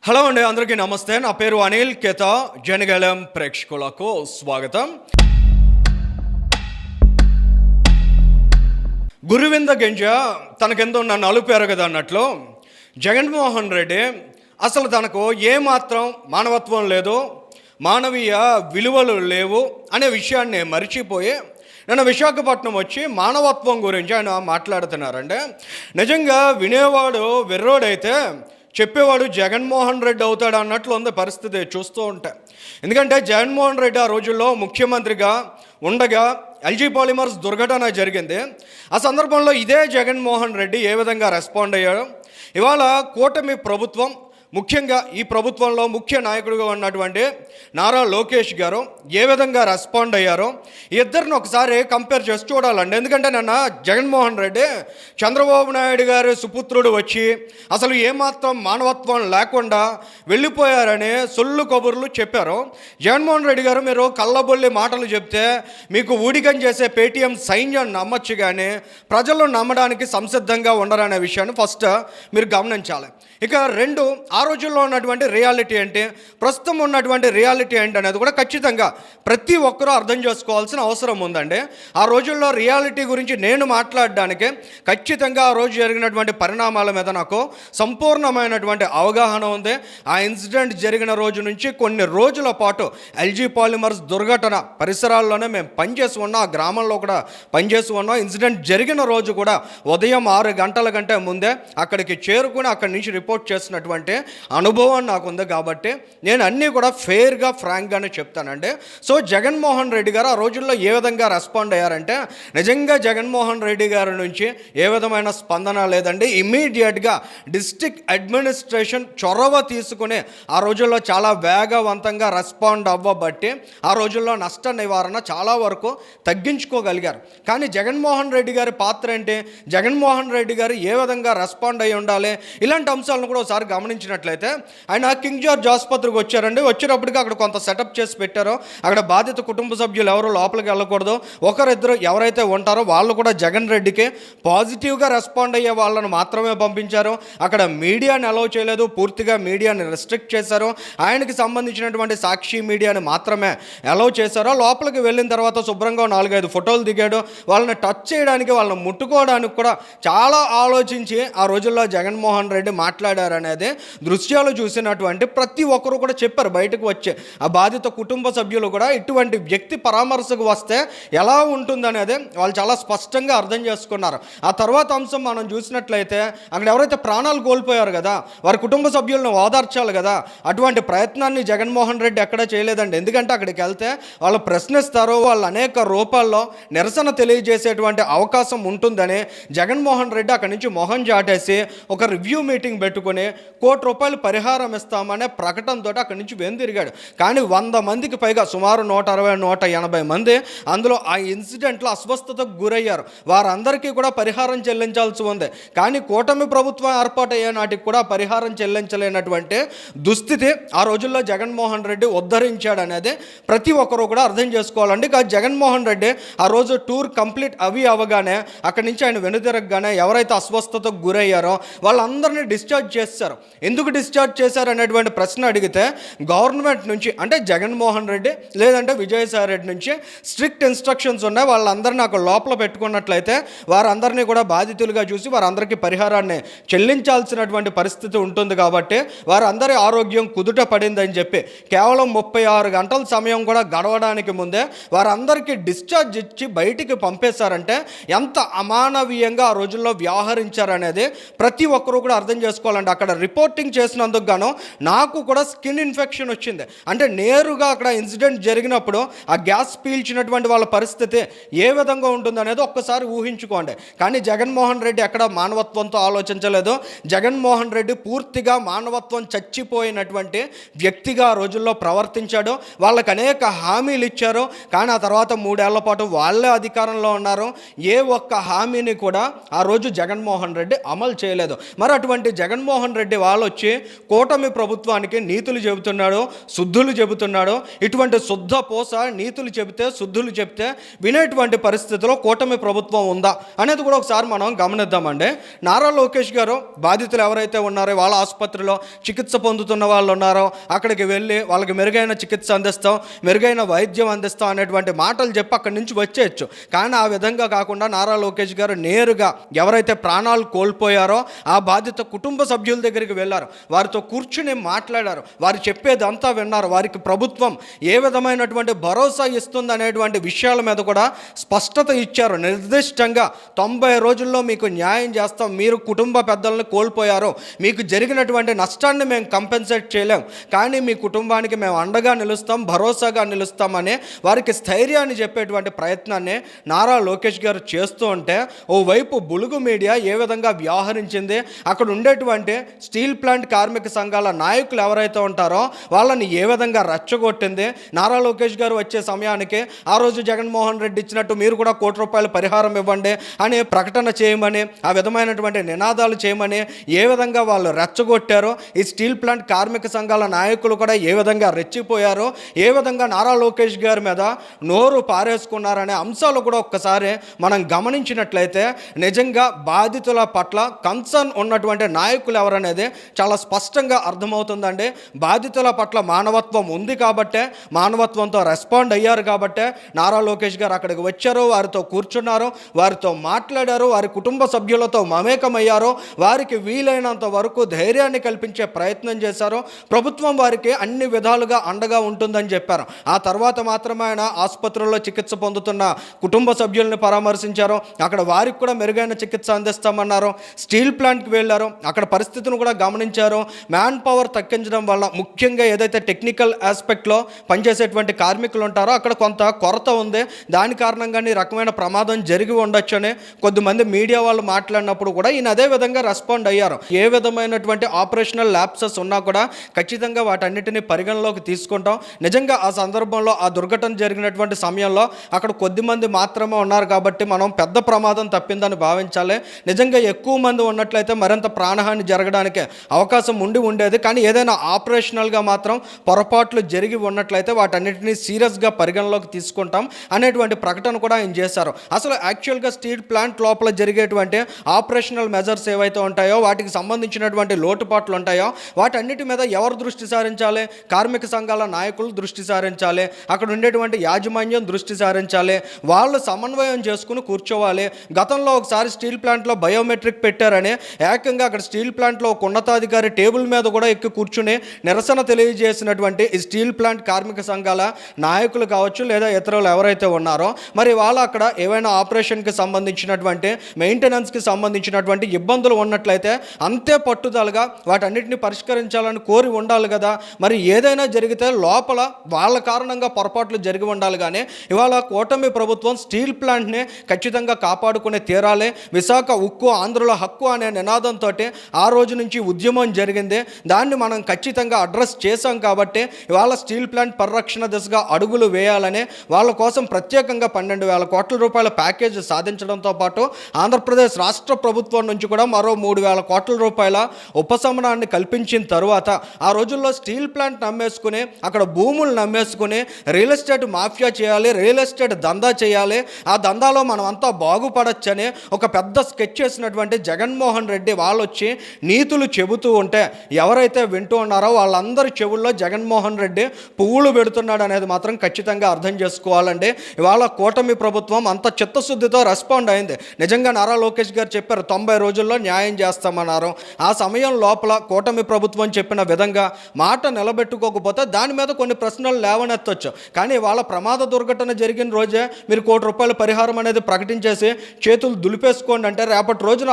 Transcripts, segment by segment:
Hello అండి, అందరికీ నమస్తే. నా పేరు అనిల్ కేత. జనగలం ప్రేక్షకులకు స్వాగతం. గురువింద గింజ తనకెంతో నన్ను అలుపారు కదా అన్నట్లు జగన్మోహన్ రెడ్డి అసలు తనకు ఏమాత్రం మానవత్వం లేదు, మానవీయ విలువలు లేవు అనే విషయాన్ని మరిచిపోయి నిన్న విశాఖపట్నం వచ్చి మానవత్వం గురించి ఆయన మాట్లాడుతున్నారంటే నిజంగా వినేవాడు వెర్రోడైతే చెప్పేవాడు జగన్మోహన్ రెడ్డి అవుతాడు అన్నట్లు ఉంది పరిస్థితి చూస్తూ ఉంటే. ఎందుకంటే జగన్మోహన్ రెడ్డి ఆ రోజుల్లో ముఖ్యమంత్రిగా ఉండగా ఎల్జీ పాలిమర్స్ దుర్ఘటన జరిగింది. ఆ సందర్భంలో ఇదే జగన్మోహన్ రెడ్డి ఏ విధంగా రెస్పాండ్ అయ్యాడు, ఇవాళ కూటమి ప్రభుత్వం ముఖ్యంగా ఈ ప్రభుత్వంలో ముఖ్య నాయకుడిగా ఉన్నటువంటి నారా లోకేష్ గారు ఏ విధంగా రెస్పాండ్ అయ్యారో ఇద్దరిని ఒకసారి కంపేర్ చేసి చూడాలండి. ఎందుకంటే నిన్న జగన్మోహన్ రెడ్డి చంద్రబాబు నాయుడు గారి సుపుత్రుడు వచ్చి అసలు ఏమాత్రం మానవత్వం లేకుండా వెళ్ళిపోయారని సొల్లు కబుర్లు చెప్పారు. జగన్మోహన్ రెడ్డి గారు మీరు కళ్ళబొల్లి మాటలు చెప్తే మీకు ఊడిగం చేసే పేటీఎం సైన్యం నమ్మచ్చు, కానీ ప్రజలు నమ్మడానికి సంసిద్ధంగా ఉండరనే విషయాన్ని ఫస్ట్ మీరు గమనించాలి. ఇక రెండు, ఆ రోజుల్లో ఉన్నటువంటి రియాలిటీ ఏంటి, ప్రస్తుతం ఉన్నటువంటి రియాలిటీ ఏంటి అనేది కూడా ఖచ్చితంగా ప్రతి ఒక్కరూ అర్థం చేసుకోవాల్సిన అవసరం ఉందండి. ఆ రోజుల్లో రియాలిటీ గురించి నేను మాట్లాడడానికి ఖచ్చితంగా ఆ రోజు జరిగినటువంటి పరిణామాల మీద నాకు సంపూర్ణమైనటువంటి అవగాహన ఉంది. ఆ ఇన్సిడెంట్ జరిగిన రోజు నుంచి కొన్ని రోజుల పాటు ఎల్జీ పాలిమర్స్ దుర్ఘటన పరిసరాల్లోనే మేము పనిచేసి ఉన్నాం, ఆ గ్రామంలో కూడా పనిచేసి ఉన్నాం. ఇన్సిడెంట్ జరిగిన రోజు కూడా ఉదయం 6 గంటల కంటే ముందే అక్కడికి చేరుకుని అక్కడి నుంచి రిపోర్ట్ చేసినటువంటి అనుభవం నాకు ఉంది. కాబట్టి నేను అన్నీ కూడా ఫెయిర్గా ఫ్రాంక్గానే చెప్తానండి. సో జగన్మోహన్ రెడ్డి గారు ఆ రోజుల్లో ఏ విధంగా రెస్పాండ్ అయ్యారంటే నిజంగా జగన్మోహన్ రెడ్డి గారి నుంచి ఏ విధమైన స్పందన లేదండి. ఇమీడియట్గా డిస్ట్రిక్ట్ అడ్మినిస్ట్రేషన్ చొరవ తీసుకుని ఆ రోజుల్లో చాలా వేగవంతంగా రెస్పాండ్ అవ్వబట్టి ఆ రోజుల్లో నష్ట నివారణ చాలా వరకు తగ్గించుకోగలిగారు. కానీ జగన్మోహన్ రెడ్డి గారి పాత్ర ఏంటి, జగన్మోహన్ రెడ్డి గారు ఏ విధంగా రెస్పాండ్ అయ్యి ఉండాలి, ఇలాంటి అంశాలను కూడా ఒకసారి గమనించినట్లయితే ఆయన కింగ్ జార్జ్ ఆసుపత్రికి వచ్చారండి. వచ్చేటప్పటికి అక్కడ కొంత సెటప్ చేసి పెట్టారో అక్కడ బాధిత కుటుంబ సభ్యులు ఎవరు లోపలికి వెళ్ళకూడదు, ఒకరిద్దరు ఎవరైతే ఉంటారో వాళ్ళు కూడా జగన్ రెడ్డికి పాజిటివ్గా రెస్పాండ్ అయ్యే వాళ్ళను మాత్రమే పంపించారు. అక్కడ మీడియాని అలౌ చేయలేదు, పూర్తిగా మీడియాని రెస్ట్రిక్ట్ చేశారు. ఆయనకి సంబంధించినటువంటి సాక్షి మీడియాని మాత్రమే అలౌ చేశారు. లోపలికి వెళ్ళిన తర్వాత శుభ్రంగా 4-5 ఫోటోలు దిగాడు. వాళ్ళని టచ్ చేయడానికి, వాళ్ళని ముట్టుకోవడానికి కూడా చాలా ఆలోచించి ఆ రోజుల్లో జగన్మోహన్ రెడ్డి మాట్లాడారనేది దృశ్యాలు చూసినటువంటి ప్రతి ఒక్కరు కూడా చెప్పారు. బయటకు వచ్చే ఆ బాధిత కుటుంబ సభ్యులు కూడా ఇటువంటి వ్యక్తి పరామర్శకు వస్తే ఎలా ఉంటుందనేది వాళ్ళు చాలా స్పష్టంగా అర్థం చేసుకున్నారు. ఆ తర్వాత అంశం మనం చూసినట్లయితే అక్కడ ఎవరైతే ప్రాణాలు కోల్పోయారు కదా వారి కుటుంబ సభ్యులను ఓదార్చాలి కదా, అటువంటి ప్రయత్నాన్ని జగన్మోహన్ రెడ్డి ఎక్కడ చేయలేదండి. ఎందుకంటే అక్కడికి వెళ్తే వాళ్ళు ప్రశ్నిస్తారు, వాళ్ళు అనేక రూపాల్లో నిరసన తెలియజేసేటువంటి అవకాశం ఉంటుందని జగన్మోహన్ రెడ్డి అక్కడి నుంచి మొహం చాటేసి ఒక రివ్యూ మీటింగ్ పెట్టుకుని ₹1 కోటి పరిహారం ఇస్తామనే ప్రకటనతో అక్కడి నుంచి వెనుదిరిగాడు. కానీ 100 మందికి పైగా సుమారు 160-180 మంది అందులో ఆ ఇన్సిడెంట్లో అస్వస్థతకు గురయ్యారు. వారందరికీ కూడా పరిహారం చెల్లించాల్సి ఉంది. కానీ కూటమి ప్రభుత్వం ఏర్పాటయ్యే నాటికి కూడా పరిహారం చెల్లించలేనటువంటి దుస్థితి ఆ రోజుల్లో జగన్మోహన్ రెడ్డి ఉద్ధరించాడనేది ప్రతి ఒక్కరూ కూడా అర్థం చేసుకోవాలండి. కానీ జగన్మోహన్ రెడ్డి ఆ రోజు టూర్ కంప్లీట్ అవగానే అక్కడి నుంచి ఆయన వెనుదిరగగానే ఎవరైతే అస్వస్థతకు గురయ్యారో వాళ్ళందరినీ డిశ్చార్జ్ చేశారు. ఎందుకు డిశ్చార్జ్ చేశారు అనేటువంటి ప్రశ్న అడిగితే గవర్నమెంట్ నుంచి అంటే జగన్మోహన్ రెడ్డి లేదంటే విజయసాయి రెడ్డి నుంచి స్ట్రిక్ట్ ఇన్స్ట్రక్షన్స్ ఉన్నాయి. వాళ్ళందరినీ అక్కడ లోపల పెట్టుకున్నట్లయితే వారందరినీ కూడా బాధితులుగా చూసి వారందరికీ పరిహారాన్ని చెల్లించాల్సినటువంటి పరిస్థితి ఉంటుంది. కాబట్టి వారందరి ఆరోగ్యం కుదుట పడిందని చెప్పి కేవలం 36 గంటల సమయం కూడా గడవడానికి ముందే వారందరికీ డిశ్చార్జ్ ఇచ్చి బయటికి పంపేశారంటే ఎంత అమానవీయంగా ఆ రోజుల్లో వ్యవహరించారనేది ప్రతి ఒక్కరూ కూడా అర్థం చేసుకోవాలండి. అక్కడ రిపోర్టింగ్ చేసినందుకు గాను నాకు కూడా స్కిన్ ఇన్ఫెక్షన్ వచ్చింది. అంటే నేరుగా అక్కడ ఇన్సిడెంట్ జరిగినప్పుడు ఆ గ్యాస్ పీల్చినటువంటి వాళ్ళ పరిస్థితి ఏ విధంగా ఉంటుందనేది ఒక్కసారి ఊహించుకోండి. కానీ జగన్మోహన్ రెడ్డి ఎక్కడ మానవత్వంతో ఆలోచించలేదు. జగన్మోహన్ రెడ్డి పూర్తిగా మానవత్వం చచ్చిపోయినటువంటి వ్యక్తిగా ఆ రోజుల్లో ప్రవర్తించాడు. వాళ్ళకి అనేక హామీలు ఇచ్చారు. కానీ ఆ తర్వాత 3 ఏళ్ల పాటు వాళ్ళే అధికారంలో ఉన్నారు. ఏ ఒక్క హామీని కూడా ఆ రోజు జగన్మోహన్ రెడ్డి అమలు చేయలేదు. మరి అటువంటి జగన్మోహన్ రెడ్డి వాళ్ళు వచ్చి వచ్చి కూటమి ప్రభుత్వానికి నీతులు చెబుతున్నాడో, శుద్ధులు చెబుతున్నాడో, ఇటువంటి శుద్ధ పోస నీతులు చెబితే, శుద్ధులు చెప్తే వినేటువంటి పరిస్థితిలో కూటమి ప్రభుత్వం ఉందా అనేది కూడా ఒకసారి మనం గమనిద్దామండి. నారా లోకేష్ గారు బాధితులు ఎవరైతే ఉన్నారో, వాళ్ళ ఆసుపత్రిలో చికిత్స పొందుతున్న వాళ్ళు ఉన్నారో అక్కడికి వెళ్ళి వాళ్ళకి మెరుగైన చికిత్స అందిస్తాం, మెరుగైన వైద్యం అందిస్తాం అనేటువంటి మాటలు చెప్పి అక్కడి నుంచి వచ్చేయచ్చు. కానీ ఆ విధంగా కాకుండా నారా లోకేష్ గారు నేరుగా ఎవరైతే ప్రాణాలు కోల్పోయారో ఆ బాధిత కుటుంబ సభ్యుల దగ్గరికి వెళ్ళారు, వారితో కూర్చుని మాట్లాడారు, వారు చెప్పేదంతా విన్నారు, వారికి ప్రభుత్వం ఏ విధమైనటువంటి భరోసా ఇస్తుంది అనేటువంటి విషయాల మీద కూడా స్పష్టత ఇచ్చారు. నిర్దిష్టంగా 90 రోజుల్లో మీకు న్యాయం చేస్తాం, మీరు కుటుంబ పెద్దలను కోల్పోయారో మీకు జరిగినటువంటి నష్టాన్ని మేము కంపెన్సేట్ చేయలేం, కానీ మీ కుటుంబానికి మేము అండగా నిలుస్తాం, భరోసాగా నిలుస్తామని వారికి స్థైర్యాన్ని చెప్పేటువంటి ప్రయత్నాన్ని నారా లోకేష్ గారు చేస్తూ ఉంటే, ఓవైపు బులుగు మీడియా ఏ విధంగా వ్యవహరించింది, అక్కడ ఉండేటువంటి స్టీల్ ప్లాంట్ కార్మిక సంఘాల నాయకులు ఎవరైతే ఉంటారో వాళ్ళని ఏ విధంగా రెచ్చగొట్టింది. నారా లోకేష్ గారు వచ్చే సమయానికి ఆ రోజు జగన్మోహన్ రెడ్డి ఇచ్చినట్టు మీరు కూడా ₹1 పరిహారం ఇవ్వండి అని ప్రకటన చేయమని, ఆ విధమైనటువంటి నినాదాలు చేయమని ఏ విధంగా వాళ్ళు రెచ్చగొట్టారో, ఈ స్టీల్ ప్లాంట్ కార్మిక సంఘాల నాయకులు కూడా ఏ విధంగా రెచ్చిపోయారో, ఏ విధంగా నారా లోకేష్ గారి మీద నోరు పారేసుకున్నారనే అంశాలు కూడా ఒక్కసారి మనం గమనించినట్లయితే నిజంగా బాధితుల పట్ల కన్సర్న్ ఉన్నటువంటి నాయకులు ఎవరనేది చాలా స్పష్టంగా అర్థమవుతుందండి. బాధితుల పట్ల మానవత్వం ఉంది కాబట్టే, మానవత్వంతో రెస్పాండ్ అయ్యారు కాబట్టే నారా లోకేష్ గారు అక్కడికి వచ్చారు, వారితో కూర్చున్నారు, వారితో మాట్లాడారు, వారి కుటుంబ సభ్యులతో మమేకమయ్యారు, వారికి వీలైనంత వరకు ధైర్యాన్ని కల్పించే ప్రయత్నం చేశారు, ప్రభుత్వం వారికి అన్ని విధాలుగా అండగా ఉంటుందని చెప్పారు. ఆ తర్వాత మాత్రమే ఆయన ఆసుపత్రుల్లో చికిత్స పొందుతున్న కుటుంబ సభ్యుల్ని పరామర్శించారు, అక్కడ వారికి కూడా మెరుగైన చికిత్స అందిస్తామన్నారు. స్టీల్ ప్లాంట్కి వెళ్ళారు, అక్కడ పరిస్థితిని కూడా గమనించారు. మ్యాన్ పవర్ తగ్గించడం వల్ల, ముఖ్యంగా ఏదైతే టెక్నికల్ ఆస్పెక్ట్లో పనిచేసేటువంటి కార్మికులు ఉంటారో అక్కడ కొంత కొరత ఉంది, దాని కారణంగానే ఈ రకమైన ప్రమాదం జరిగి ఉండొచ్చు అని కొద్దిమంది మీడియా వాళ్ళు మాట్లాడినప్పుడు కూడా ఈయన అదే విధంగా రెస్పాండ్ అయ్యారు. ఏ విధమైనటువంటి ఆపరేషనల్ ల్యాప్సెస్ ఉన్నా కూడా ఖచ్చితంగా వాటన్నిటిని పరిగణలోకి తీసుకుంటాం. నిజంగా ఆ సందర్భంలో, ఆ దుర్ఘటన జరిగినటువంటి సమయంలో అక్కడ కొద్దిమంది మాత్రమే ఉన్నారు కాబట్టి మనం పెద్ద ప్రమాదం తప్పిందని భావించాలి. నిజంగా ఎక్కువ మంది ఉన్నట్లయితే మరింత ప్రాణహాని జరగడానికి అవకాశం ఉండేది. కానీ ఏదైనా ఆపరేషనల్గా మాత్రం పొరపాట్లు జరిగి ఉన్నట్లయితే వాటన్నిటినీ సీరియస్గా పరిగణలోకి తీసుకుంటాం అనేటువంటి ప్రకటన కూడా ఆయన చేశారు. అసలు యాక్చువల్గా స్టీల్ ప్లాంట్ లోపల జరిగేటువంటి ఆపరేషనల్ మెజర్స్ ఏవైతే ఉంటాయో, వాటికి సంబంధించినటువంటి లోటుపాట్లు ఉంటాయో వాటన్నిటి మీద ఎవరు దృష్టి సారించాలి? కార్మిక సంఘాల నాయకులు దృష్టి సారించాలి, అక్కడ ఉండేటువంటి యాజమాన్యం దృష్టి సారించాలి, వాళ్ళు సమన్వయం చేసుకుని కూర్చోవాలి. గతంలో ఒకసారి స్టీల్ ప్లాంట్లో బయోమెట్రిక్ పెట్టారని ఏకంగా అక్కడ స్టీల్ ప్లాంట్లో ఒక ఉన్నతాధికారి టేబుల్ మీద కూడా ఎక్కి కూర్చుని నిరసన తెలియజేసినటువంటి ఈ స్టీల్ ప్లాంట్ కార్మిక సంఘాల నాయకులు కావచ్చు, లేదా ఇతరులు ఎవరైతే ఉన్నారో మరి వాళ్ళు అక్కడ ఏవైనా ఆపరేషన్కి సంబంధించినటువంటి, మెయింటెనెన్స్కి సంబంధించినటువంటి ఇబ్బందులు ఉన్నట్లయితే అంతే పట్టుదలగా వాటన్నిటిని పరిష్కరించాలని కోరి ఉండాలి కదా. మరి ఏదైనా జరిగితే లోపల వాళ్ళ కారణంగా పొరపాట్లు జరిగి ఉండాలి. కానీ ఇవాళ కూటమి ప్రభుత్వం స్టీల్ ప్లాంట్ని ఖచ్చితంగా కాపాడుకునే తీరాలి, విశాఖ ఉక్కు ఆంధ్రుల హక్కు అనే నినాదంతో ఆ రోజు నుంచి ఉద్యమం జరిగింది, దాన్ని మనం ఖచ్చితంగా అడ్రస్ చేశాం కాబట్టి ఇవాళ స్టీల్ ప్లాంట్ పరిరక్షణ దిశగా అడుగులు వేయాలని వాళ్ళ కోసం ప్రత్యేకంగా ₹12,000 కోట్ల ప్యాకేజ్ సాధించడంతో పాటు ఆంధ్రప్రదేశ్ రాష్ట్ర ప్రభుత్వం నుంచి కూడా మరో ₹3,000 కోట్ల ఉపశమనాన్ని కల్పించిన తరువాత ఆ రోజుల్లో స్టీల్ ప్లాంట్ నమ్మేసుకుని, అక్కడ భూములు నమ్మేసుకుని రియల్ ఎస్టేట్ మాఫియా చేయాలి, రియల్ ఎస్టేట్ దందా చేయాలి, ఆ దందాలో మనం అంతా బాగుపడొచ్చని ఒక పెద్ద స్కెచ్ చేసినటువంటి జగన్మోహన్ రెడ్డి వాళ్ళు వచ్చి నీతులు చెబుతూ ఉంటే ఎవరైతే వింటూ ఉన్నారో వాళ్ళందరి చెవుల్లో జగన్మోహన్ రెడ్డి పువ్వులు పెడుతున్నాడు అనేది మాత్రం ఖచ్చితంగా అర్థం చేసుకోవాలండి. ఇవాళ కూటమి ప్రభుత్వం అంత చిత్తశుద్ధితో రెస్పాండ్ అయింది. నిజంగా నారా లోకేష్ గారు చెప్పారు 90 రోజుల్లో న్యాయం చేస్తామన్నారు. ఆ సమయం లోపల కూటమి ప్రభుత్వం చెప్పిన విధంగా మాట నిలబెట్టుకోకపోతే దాని మీద కొన్ని ప్రశ్నలు లేవనెత్తొచ్చు. కానీ వాళ్ళ ప్రమాద దుర్ఘటన జరిగిన రోజే మీరు ₹1 పరిహారం అనేది ప్రకటించేసి చేతులు దులిపేసుకోండి అంటే రేపటి రోజున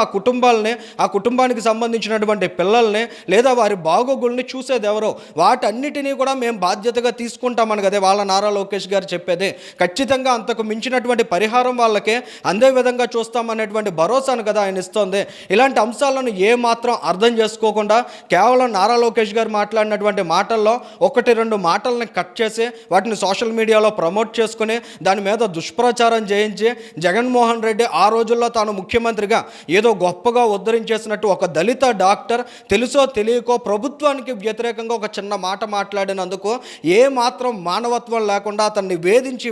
ఆ కుటుంబానికి సంబంధించినటువంటి పిల్లల్ని లేదా వారి బాగోగుల్ని చూసేది ఎవరో, వాటన్నిటినీ కూడా మేము బాధ్యతగా తీసుకుంటామని కదా వాళ్ళ నారా లోకేష్ గారు చెప్పేది. ఖచ్చితంగా అంతకు మించినటువంటి పరిహారం వాళ్ళకే అందే విధంగా చూస్తామనేటువంటి భరోసాను కదా ఆయన ఇస్తోంది. ఇలాంటి అంశాలను ఏమాత్రం అర్థం చేసుకోకుండా కేవలం నారా లోకేష్ గారు మాట్లాడినటువంటి మాటల్లో 1-2 మాటల్ని కట్ చేసి వాటిని సోషల్ మీడియాలో ప్రమోట్ చేసుకుని దాని మీద దుష్ప్రచారం చేయించి జగన్మోహన్ రెడ్డి ఆ రోజుల్లో తాను ముఖ్యమంత్రిగా ఏదో గొప్పగా ఉద్ధరించేసినట్టు ఒక దళిత డాక్టర్ తెలుసో తెలియకో ప్రభుత్వానికి వ్యతిరేకంగా ఒక చిన్న మాట మాట్లాడినందుకు ఏ మాత్రం మానవత్వం లేకుండా అతన్ని వేధించి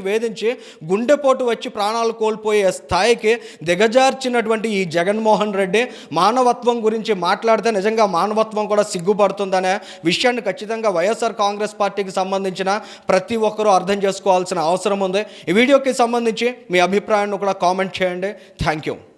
గుండెపోటు వచ్చి ప్రాణాలు కోల్పోయే స్థాయికి దిగజార్చినటువంటి ఈ జగన్మోహన్ రెడ్డి మానవత్వం గురించి మాట్లాడితే నిజంగా మానవత్వం కూడా సిగ్గుపడుతుందనే విషయాన్ని ఖచ్చితంగా వైఎస్ఆర్ కాంగ్రెస్ పార్టీకి సంబంధించిన ప్రతి ఒక్కరూ అర్థం చేసుకోవాల్సిన అవసరం ఉంది. ఈ వీడియోకి సంబంధించి మీ అభిప్రాయాన్ని కూడా కామెంట్ చేయండి. Thank you.